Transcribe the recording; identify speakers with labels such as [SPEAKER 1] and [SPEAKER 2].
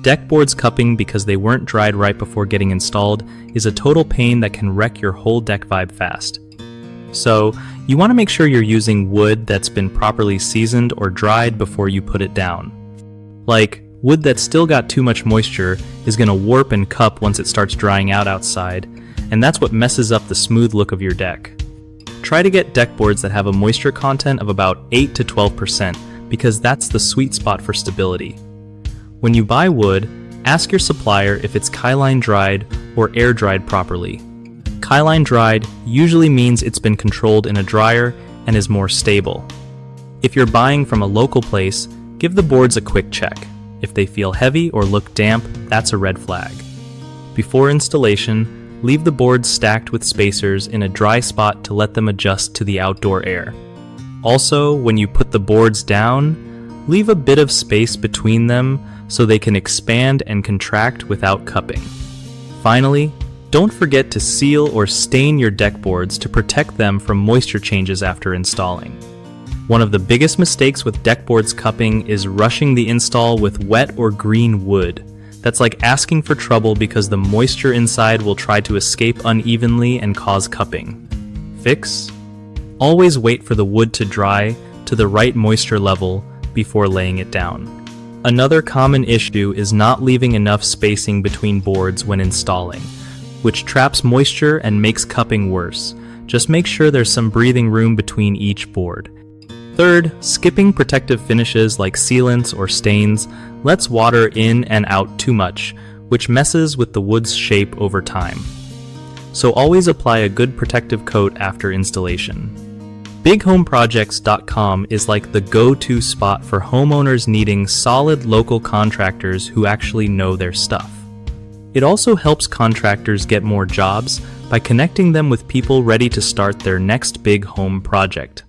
[SPEAKER 1] Deck boards cupping because they weren't dried right before getting installed is a total pain that can wreck your whole deck vibe fast. So, you want to make sure you're using wood that's been properly seasoned or dried before you put it down. Like, wood that's still got too much moisture is going to warp and cup once it starts drying out outside, and that's what messes up the smooth look of your deck. Try to get deck boards that have a moisture content of about 8 to 12% because that's the sweet spot for stability. When you buy wood, ask your supplier if it's kiln-dried or air-dried properly. Kiln-dried usually means it's been controlled in a dryer and is more stable. If you're buying from a local place, give the boards a quick check. If they feel heavy or look damp, that's a red flag. Before installation, leave the boards stacked with spacers in a dry spot to let them adjust to the outdoor air. Also, when you put the boards down, leave a bit of space between them so they can expand and contract without cupping. Finally, don't forget to seal or stain your deck boards to protect them from moisture changes after installing. One of the biggest mistakes with deck boards cupping is rushing the install with wet or green wood. That's like asking for trouble because the moisture inside will try to escape unevenly and cause cupping. Fix? Always wait for the wood to dry to the right moisture level before laying it down. Another common issue is not leaving enough spacing between boards when installing, which traps moisture and makes cupping worse. Just make sure there's some breathing room between each board. Third, skipping protective finishes like sealants or stains lets water in and out too much, which messes with the wood's shape over time. So always apply a good protective coat after installation. BigHomeProjects.com is like the go-to spot for homeowners needing solid local contractors who actually know their stuff. It also helps contractors get more jobs by connecting them with people ready to start their next big home project.